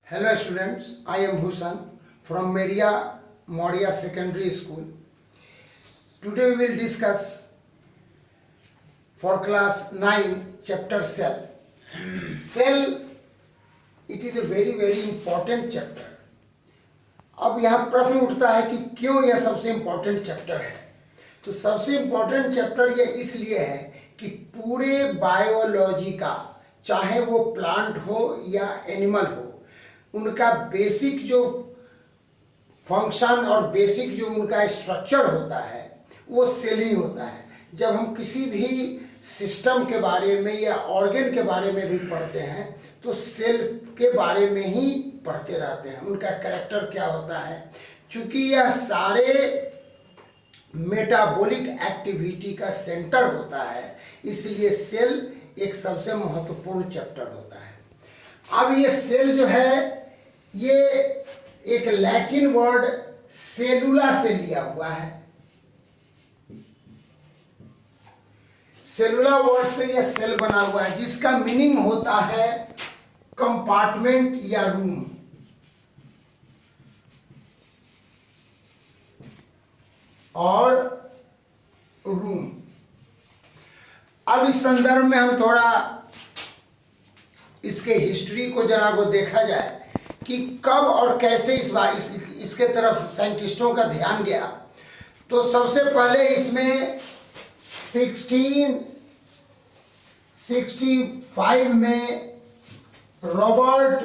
Hello students, I am Bhushan from Meria Moria Secondary School. Today we will discuss for class 9 chapter cell. Cell, it is a very important chapter. अब यहाँ प्रश्न उठता है कि क्यों यह सबसे इम्पोर्टेंट चैप्टर है। तो सबसे इम्पोर्टेंट चैप्टर यह इसलिए है कि पूरे बायोलॉजी का, चाहे वो प्लांट हो या एनिमल हो, उनका बेसिक जो फंक्शन और बेसिक जो उनका स्ट्रक्चर होता है वो सेल ही होता है। जब हम किसी भी सिस्टम के बारे में या ऑर्गन के बारे में भी पढ़ते हैं तो सेल के बारे में ही पढ़ते रहते हैं, उनका कैरेक्टर क्या होता है। चूँकि यह सारे मेटाबॉलिक एक्टिविटी का सेंटर होता है, इसलिए सेल एक सबसे महत्वपूर्ण चैप्टर होता है। अब ये सेल जो है ये एक लैटिन वर्ड सेलुला से लिया हुआ है। सेलुला वर्ड से यह सेल बना हुआ है, जिसका मीनिंग होता है कंपार्टमेंट या रूम। और रूम, अब इस संदर्भ में हम थोड़ा इसके हिस्ट्री को जरा वो देखा जाए कि कब और कैसे इसके तरफ साइंटिस्टों का ध्यान गया। तो सबसे पहले इसमें 1665 में रॉबर्ट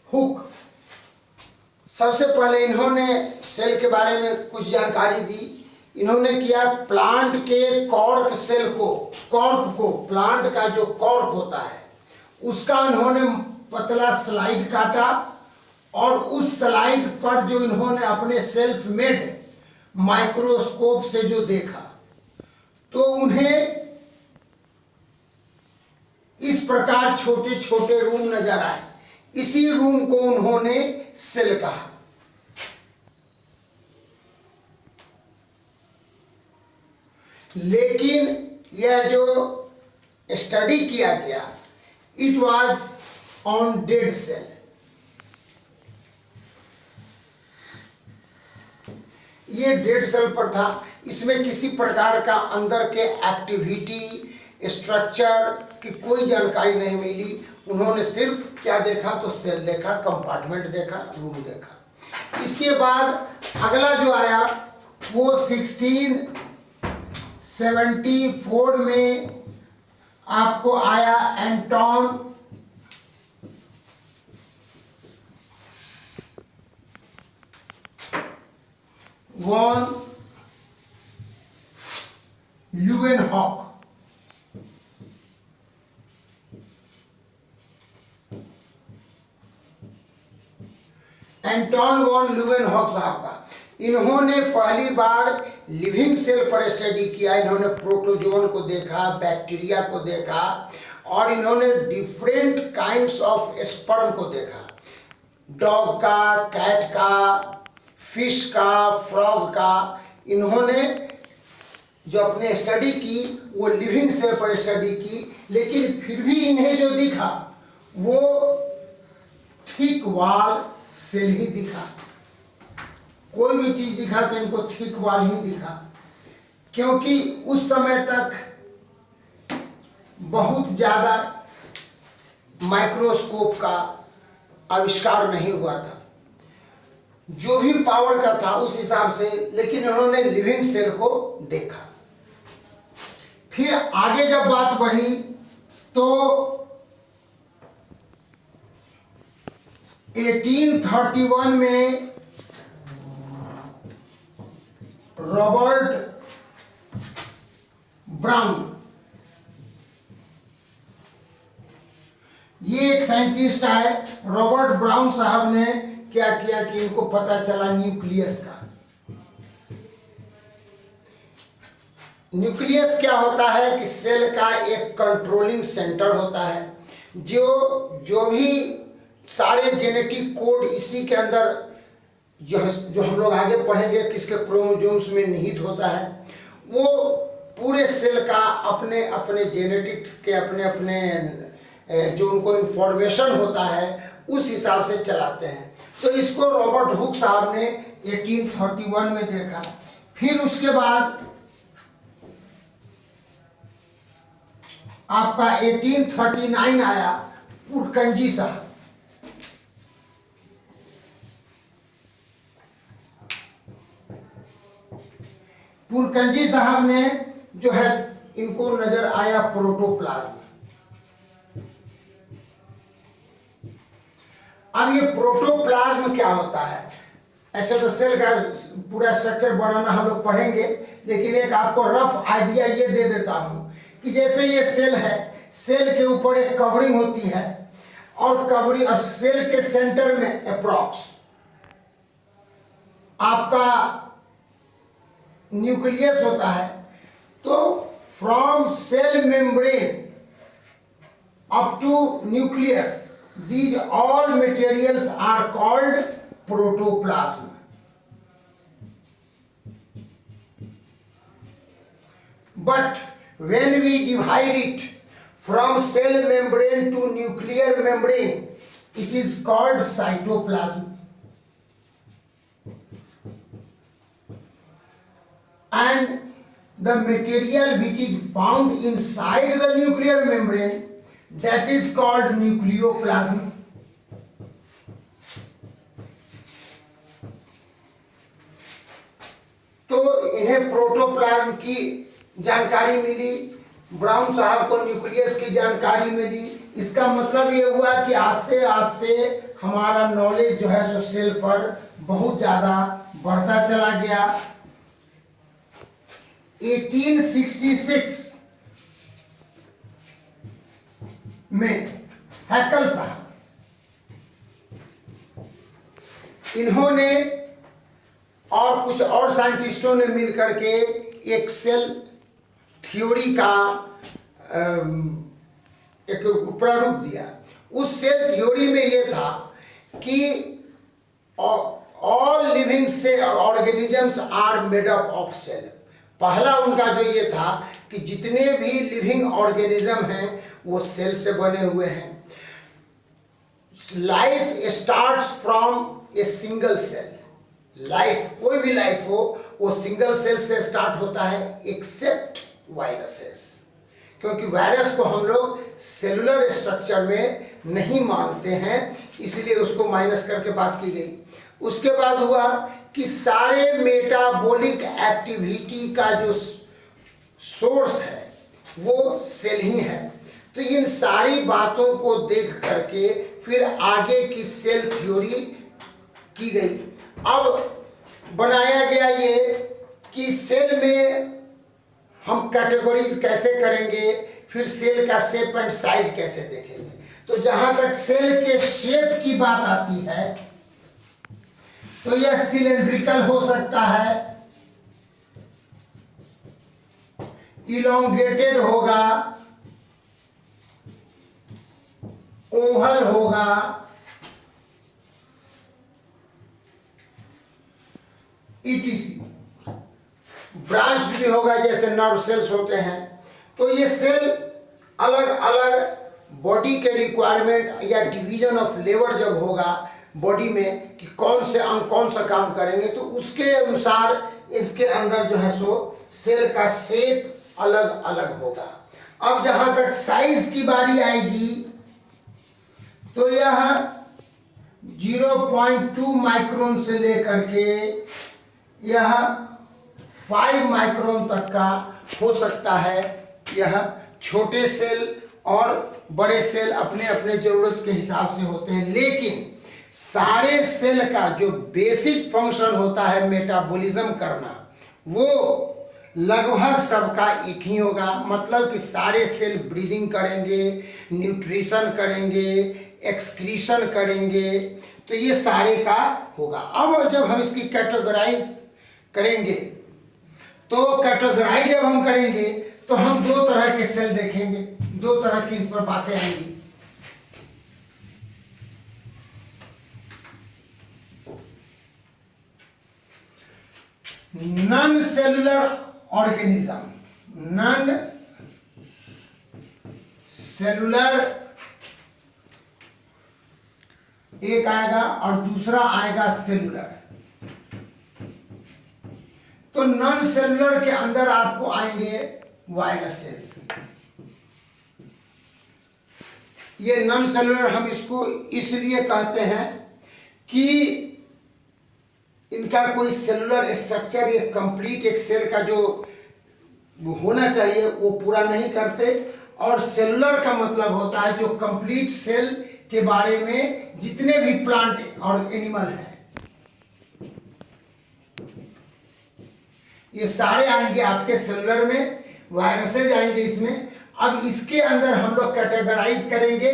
हुक, सबसे पहले इन्होंने सेल के बारे में कुछ जानकारी दी। इन्होंने किया प्लांट के कॉर्क सेल को, प्लांट का जो कॉर्क होता है उसका इन्होंने पतला स्लाइड काटा और उस स्लाइड पर जो इन्होंने अपने सेल्फ मेड माइक्रोस्कोप से जो देखा तो उन्हें इस प्रकार छोटे छोटे रूम नजर आए। इसी रूम को उन्होंने सेल कहा। लेकिन यह जो स्टडी किया गया, it was on dead cell. ये डेड सेल पर था। इसमें किसी प्रकार का अंदर के एक्टिविटी, स्ट्रक्चर की कोई जानकारी नहीं मिली। उन्होंने सिर्फ क्या देखा, तो सेल देखा, कंपार्टमेंट देखा, रूम देखा। इसके बाद अगला जो आया वो 1674 में आपको आया Anton von Leeuwenhoek. Anton von Leeuwenhoek साहब का, इन्होंने पहली बार लिविंग सेल पर स्टडी किया। इन्होंने प्रोटोजोन को देखा, बैक्टीरिया को देखा और इन्होंने डिफरेंट काइंड्स ऑफ स्पर्म को देखा। डॉग का, कैट का, फिश का, फ्रॉग का। इन्होंने जो अपने स्टडी की वो लिविंग सेल पर स्टडी की, लेकिन फिर भी इन्हें जो दिखा वो थिक वॉल सेल ही दिखा। कोई भी चीज दिखा तो इनको थिक वॉल ही दिखा, क्योंकि उस समय तक बहुत ज्यादा माइक्रोस्कोप का आविष्कार नहीं हुआ था। जो भी पावर का था उस हिसाब से, लेकिन उन्होंने लिविंग सेल को देखा। फिर आगे जब बात बढ़ी तो 1831 में रॉबर्ट ब्राउन, ये एक साइंटिस्ट है। रॉबर्ट ब्राउन साहब ने क्या किया कि इनको पता चला न्यूक्लियस का। न्यूक्लियस क्या होता है कि सेल का एक कंट्रोलिंग सेंटर होता है। जो भी सारे जेनेटिक कोड इसी के अंदर जो हम लोग आगे पढ़ेंगे किसके क्रोमोसोम्स में निहित होता है, वो पूरे सेल का अपने अपने जेनेटिक्स के अपने अपने जो उनको इंफॉर्मेशन होता है उस हिसाब से चलाते हैं। तो इसको रॉबर्ट हुक साहब ने 1831 में देखा। फिर उसके बाद आपका 1839 आया पुरकंजी साहब। पुरकंजी साहब ने जो है इनको नजर आया प्रोटोप्लाज्म। अब ये प्रोटोप्लाज्म क्या होता है? ऐसे तो सेल का पूरा स्ट्रक्चर बनाना हम लोग पढ़ेंगे, लेकिन एक आपको रफ आइडिया ये दे देता हूं कि जैसे ये सेल है, सेल के ऊपर एक कवरिंग होती है और कवरिंग और सेल के सेंटर में अप्रॉक्स आपका न्यूक्लियस होता है। तो from cell membrane up to nucleus, these all materials are called protoplasm. But when we divide it from cell membrane to nuclear membrane, it is called cytoplasm. And the material which is found inside the nuclear membrane, that is called nucleoplasm. तो इन्हें protoplasm की जानकारी मिली, brown साहब को nucleus की जानकारी मिली। इसका मतलब ये हुआ कि आस्ते आस्ते हमारा नॉलेज जो है सो सेल पर बहुत ज्यादा बढ़ता चला गया। 1866 में हैकल साहब इन्होंने और कुछ और साइंटिस्टों ने मिलकर के एक सेल थ्योरी का एक प्रारूप दिया। उस सेल थ्योरी में ये था कि ऑल लिविंग से organisms are made up of cell. पहला उनका जो ये था कि जितने भी लिविंग ऑर्गेनिज्म हैं वो सेल से बने हुए हैं। Life starts from a single cell. Life, कोई भी लाइफ हो वो सिंगल सेल से स्टार्ट होता है, एक्सेप्ट वायरसेस, क्योंकि वायरस को हम लोग सेलुलर स्ट्रक्चर में नहीं मानते हैं, इसलिए उसको माइनस करके बात की गई। उसके बाद हुआ कि सारे मेटाबॉलिक एक्टिविटी का जो सोर्स है वो सेल ही है। तो इन सारी बातों को देख करके फिर आगे की सेल थ्योरी की गई। अब बनाया गया ये कि सेल में हम कैटेगरीज कैसे करेंगे, फिर सेल का शेप एंड साइज कैसे देखेंगे। तो जहां तक सेल के शेप की बात आती है तो यह सिलेंड्रिकल हो सकता है, इलोंगेटेड होगा, ओवल होगा, ईटीसी। ब्रांच भी होगा, जैसे नर्व सेल्स होते हैं। तो ये सेल अलग अलग बॉडी के रिक्वायरमेंट या डिवीजन ऑफ लेबर जब होगा बॉडी में कि कौन से अंग कौन सा काम करेंगे, तो उसके अनुसार इसके अंदर जो है सो सेल का शेप अलग अलग होगा। अब जहां तक साइज की बारी आएगी तो यह 0.2 माइक्रोन से लेकर के यह 5 माइक्रोन तक का हो सकता है। यह छोटे सेल और बड़े सेल अपने अपने जरूरत के हिसाब से होते हैं, लेकिन सारे सेल का जो बेसिक फंक्शन होता है मेटाबॉलिज्म करना, वो लगभग सबका एक ही होगा। मतलब कि सारे सेल ब्रीदिंग करेंगे, न्यूट्रिशन करेंगे, एक्सक्रीशन करेंगे, तो ये सारे का होगा। अब जब हम इसकी कैटेगराइज करेंगे तो कैटेगराइज जब हम करेंगे तो हम दो तरह के सेल देखेंगे, दो तरह की इस पर बातें आएंगी। Non cellular organism, non cellular एक आएगा और दूसरा आएगा सेलुलर। तो नॉन सेलुलर के अंदर आपको आएंगे वायरसेस। ये नॉन सेलुलर हम इसको इसलिए कहते हैं कि इनका कोई सेलुलर स्ट्रक्चर, ये कंप्लीट एक सेल का जो होना चाहिए वो पूरा नहीं करते। और सेलुलर का मतलब होता है जो कंप्लीट सेल के बारे में जितने भी प्लांट और एनिमल हैं ये सारे आएंगे आपके सेलुलर में, वायरसेज आएंगे इसमें। अब इसके अंदर हम लोग कैटेगराइज करेंगे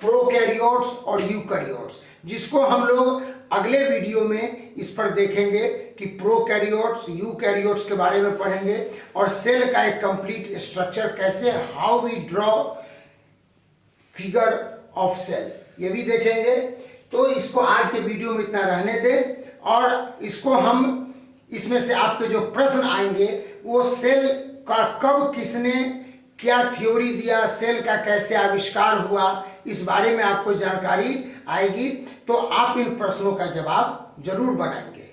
प्रोकैरियोट्स और यूकैरियोट्स, जिसको हम लोग अगले वीडियो में इस पर देखेंगे कि प्रोकैरियोट्स यूकैरियोट्स के बारे में पढ़ेंगे और सेल का एक कंप्लीट स्ट्रक्चर कैसे, how we draw figure of cell, ये भी देखेंगे। तो इसको आज के वीडियो में इतना रहने दें और इसको हम इसमें से आपके जो प्रश्न आएंगे वो सेल का कब किसने क्या थ्योरी दिया, सेल का कैसे आविष्कार हुआ, इस बारे में आपको जानकारी आएगी। तो आप इन प्रश्नों का जवाब जरूर बनाएंगे।